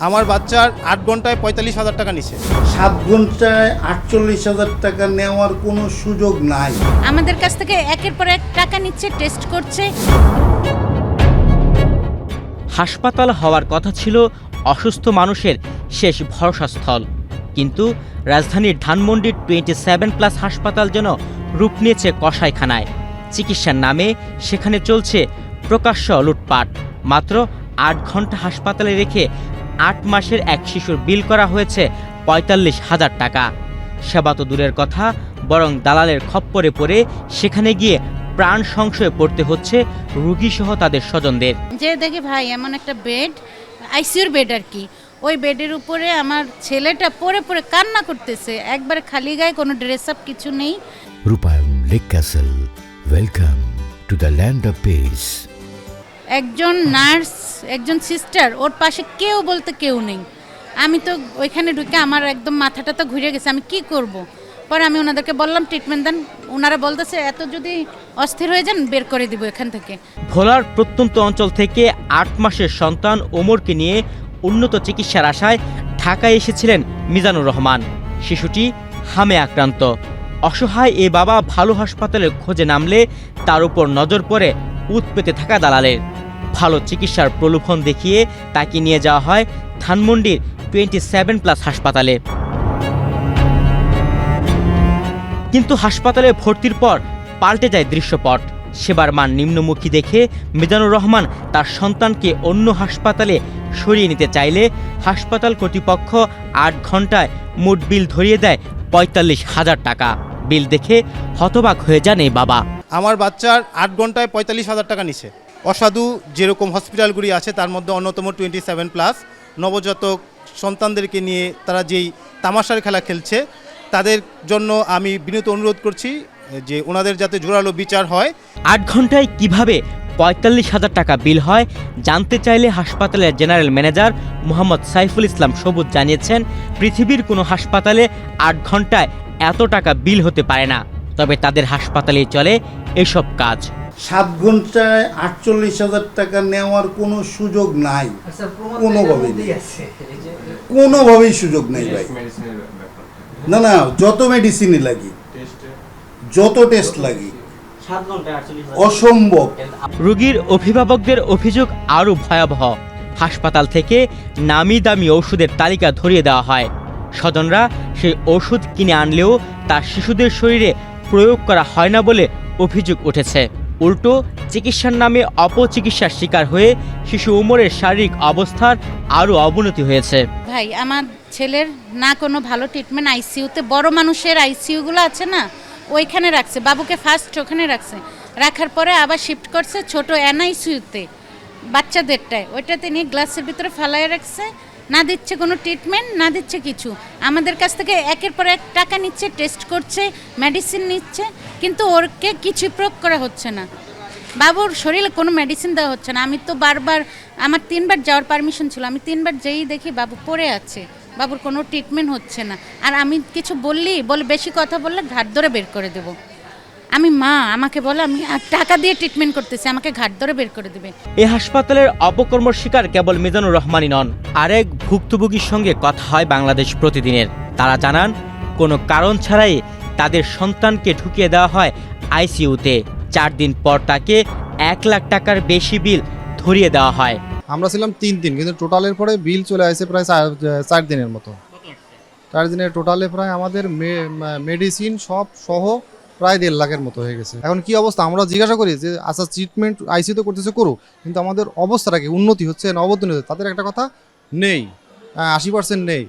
আমার বাচ্চার 8 ঘন্টায় 45,000 টাকা নিছে। 7 ঘন্টায় 48,000 টাকা নেওয়ার কোনো সুযোগ নাই। আমাদের কাছ থেকে একের পর এক টাকা নিচ্ছে, টেস্ট করছে। হাসপাতাল হওয়ার কথা ছিল অসুস্থ মানুষের শেষ ভরসাস্থল, কিন্তু রাজধানীর ধানমন্ডির 27+ হাসপাতাল যেন রূপ নিয়েছে কসাইখানায়। চিকিৎসার নামে সেখানে চলছে প্রকাশ্য লুটপাট। মাত্র 8 ঘন্টা হাসপাতালে রেখে 8 মাসের এক শিশুর বিল করা হয়েছে 45,000 টাকা। সেবা তো দূরের কথা, বরং দালালের খপ্পরে পড়ে সেখানে গিয়ে প্রাণ সংশয়ে পড়তে হচ্ছে রোগীসহ তাদের স্বজনদের। যে দেখি ভাই এমন একটা বেড, আইসিইউর বেড আর কি, ওই বেডের উপরে আমার ছেলেটা পড়ে পড়ে কান্না করতেছে, একবারে খালি গায়ে, কোনো ড্রেস আপ কিছু নেই। রূপায়ণ lake castle, welcome to the land of piece. একজন নার্স, একজন সিস্টার, ওর পাশে কেউ বলতে কেউ নেই। আমি তো ওইখানে ঢুকে আমার একদম মাথাটা তো ঘুরে গেছে, আমি কি করব। পরে আমি ওনাদেরকে বললাম ট্রিটমেন্ট দেন, ওনারা বলতেছে এত যদি অস্থির হয়ে যান বের করে দিব এখান থেকে। ভোলার প্রত্যন্ত অঞ্চল থেকে 8 মাসের সন্তান ওমরকে নিয়ে উন্নত চিকিৎসার আশায় ঢাকায় এসেছিলেন মিজানুর রহমান। শিশুটি হামে আক্রান্ত। অসহায় এ বাবা ভালো হাসপাতালের খোঁজে নামলে তার উপর নজর পড়ে উৎপেতে থাকা দালালের। ভালো চিকিৎসার প্রলোভন দেখিয়ে তাকে নিয়ে যাওয়া হয় ধানমন্ডির 27+ হাসপাতালে। কিন্তু হাসপাতালে ভর্তির পর পাল্টে যায় দৃশ্যপট। সেবার মান নিম্নমুখী দেখে মিজানুর রহমান তার সন্তানকে অন্য হাসপাতালে সরিয়ে নিতে চাইলে হাসপাতাল কর্তৃপক্ষ 8 ঘন্টায় মোট বিল ধরিয়ে দেয় 45,000 টাকা। বিল দেখে হতবাক হয়ে যান এই বাবা। আমার বাচ্চার 8 ঘন্টায় 45,000 টাকা নিছে। অসাধু যেরকম হসপিটালগুলি আছে তার মধ্যে অন্যতম 27+ নবজাতক সন্তানদেরকে নিয়ে তারা যেই তামাশার খেলা খেলছে, তাদের জন্য আমি বিনীত অনুরোধ করছি যে ওনাদের যাতে জোরালো বিচার হয়। 8 ঘন্টায় কিভাবে 45,000 টাকা বিল হয় জানতে চাইলে হাসপাতালের জেনারেল ম্যানেজার মোহাম্মদ সাইফুল ইসলাম সবুজ জানিয়েছেন, পৃথিবীর কোনো হাসপাতালে 8 ঘন্টায় এত টাকা বিল হতে পারে না, তবে তাদের হাসপাতালেই চলে এসব কাজ। 7 ঘন্টায় 48,000 টাকা নেওয়ার কোনো সুযোগ নাই, কোনোভাবেই সুযোগ নেই ভাই। না যত মেডিসিনই লাগি, যত টেস্ট লাগি, অসম্ভব। রোগীর অভিভাবকদের অভিযোগ আরও ভয়াবহ। হাসপাতাল থেকে নামি দামি ওষুধের তালিকা ধরিয়ে দেওয়া হয়। স্বজনরা সেই ওষুধ কিনে আনলেও তা শিশুদের শরীরে প্রয়োগ করা হয় না বলে অভিযোগ উঠেছে। উল্টো চিকিৎসার নামে অপচিকিৎসার শিকার হয়ে শিশু ওমরের শারীরিক অবস্থার আরও অবনতি হয়েছে। ভাই আমার ছেলের না কোনো ভালো ট্রিটমেন্ট, আইসিইউতে বড় মানুষের আইসিইউগুলো আছে না, ওইখানে রাখছে। বাবুকে ফার্স্ট ওখানে রাখছে, রাখার পরে আবার শিফট করছে ছোট এনআইসিইউতে বাচ্চাদেরটায়, ওইটাতে নিয়ে গ্লাসের ভিতরে ফালায় রাখছে। না দিচ্ছে কোনো ট্রিটমেন্ট, না দিচ্ছে কিছু। আমাদের কাছ থেকে একের পর এক টাকা নিচ্ছে, টেস্ট করছে, মেডিসিন নিচ্ছে, কিন্তু ওরকে কিছু প্রয়োগ করা হচ্ছে না। বাবুর শরীরে কোনো মেডিসিন দেওয়া হচ্ছে না। আমি তো বারবার, আমার 3 বার যাওয়ার পারমিশন ছিল, আমি 3 বার যেই দেখি বাবু পড়ে আছে, বাবুর কোনো ট্রিটমেন্ট হচ্ছে না। আর আমি কিছু বলে বেশি কথা বললে ঘাট ধরে বের করে দেব। আমি মা, আমাকে বলে আমি টাকা দিয়ে ট্রিটমেন্ট করতেছি, আমাকে ঘাট ধরে বের করে দেবে। এই হাসপাতালের অপকর্মর শিকার কেবল মিজানুর রহমানই নন, আরেক ভুক্তভোগীর সঙ্গে কথা হয় বাংলাদেশ প্রতিদিনের। তারা জানান, কোনো কারণ ছাড়াই তাদের সন্তানকে ঢুকিয়ে দেওয়া হয় আইসিইউতে। 4 দিন পর তাকে 1 লাখ টাকার বেশি বিল ধরিয়ে দেওয়া হয়। আমরা ছিলাম 3 দিন, কিন্তু টোটালের পরে বিল চলে আসে প্রায় 4 দিনের মতো। 4 দিনের টোটালে প্রায় আমাদের মেডিসিন সব সহ প্রায় 1.5 লাখের মতো হয়ে গেছে। এখন কি অবস্থা আমরা জিজ্ঞাসা করি যে আচ্ছা ট্রিটমেন্ট আইসিইউতে করতেছে করুক, কিন্তু আমাদের অবস্থাটা কি, উন্নতি হচ্ছে না অবনতি হচ্ছে, তাদের একটা কথা নেই, 80% নেই,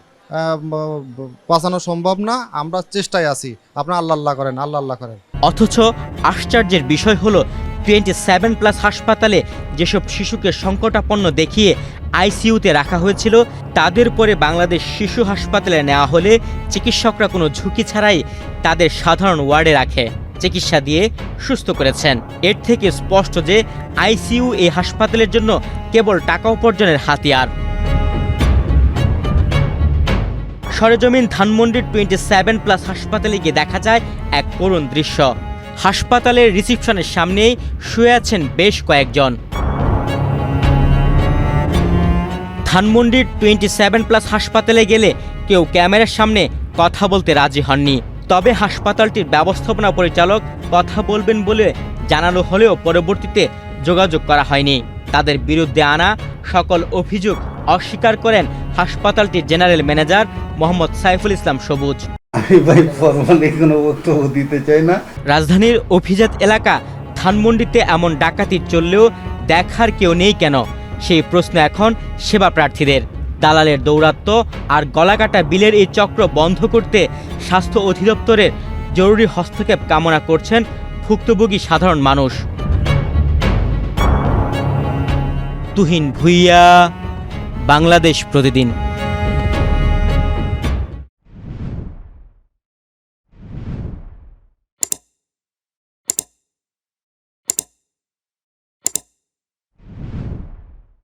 বাঁচানো সম্ভব না, আমরা চেষ্টায় আছি, আপনারা আল্লাহ করেন, আল্লাহ করেন। অথচ আশ্চর্যের বিষয় হলো 27+ হাসপাতালে যেসব শিশুকে সংকটাপন্ন দেখিয়ে আইসিইউতে রাখা হয়েছিল, তাদের পরে বাংলাদেশ শিশু হাসপাতালে নেওয়া হলে চিকিৎসকরা কোনো ঝুঁকি ছাড়াই তাদের সাধারণ ওয়ার্ডে রাখে, চিকিৎসা দিয়ে সুস্থ করেছেন। এর থেকে স্পষ্ট যে আইসিইউ এই হাসপাতালের জন্য কেবল টাকা উপার্জনের হাতিয়ার। সরেজমিন ধানমন্ডির 27+ হাসপাতালে গিয়ে দেখা যায় এক করুণ দৃশ্য। হাসপাতালের রিসিপশনের সামনেই শুয়ে আছেন বেশ কয়েকজন। ধানমন্ডির 27+ হাসপাতালে গেলে কেউ ক্যামেরার সামনে কথা বলতে রাজি হননি। তবে হাসপাতালটির ব্যবস্থাপনা পরিচালক কথা বলবেন বলে জানানো হলেও পরবর্তীতে যোগাযোগ করা হয়নি। তাদের বিরুদ্ধে আনা সকল অভিযোগ অস্বীকার করেন হাসপাতালটির জেনারেল ম্যানেজার মোহাম্মদ সাইফুল ইসলাম সবুজ। আমি ভাই ফরমালি কোনো বক্তব্য দিতে চাই না। রাজধানীর অভিজাত এলাকা ধানমন্ডিতে এমন ডাকাতি চললেও দেখার কেউ নেই কেন, সেই প্রশ্ন এখন সেবা প্রার্থীদের। দালালের দৌরাত্ম্য আর গলাকাটা বিলের এই চক্র বন্ধ করতে স্বাস্থ্য অধিদপ্তরের জরুরি হস্তক্ষেপ কামনা করছেন ভুক্তভোগী সাধারণ মানুষ। তুহিন ভুইয়া, বাংলাদেশ প্রতিদিন।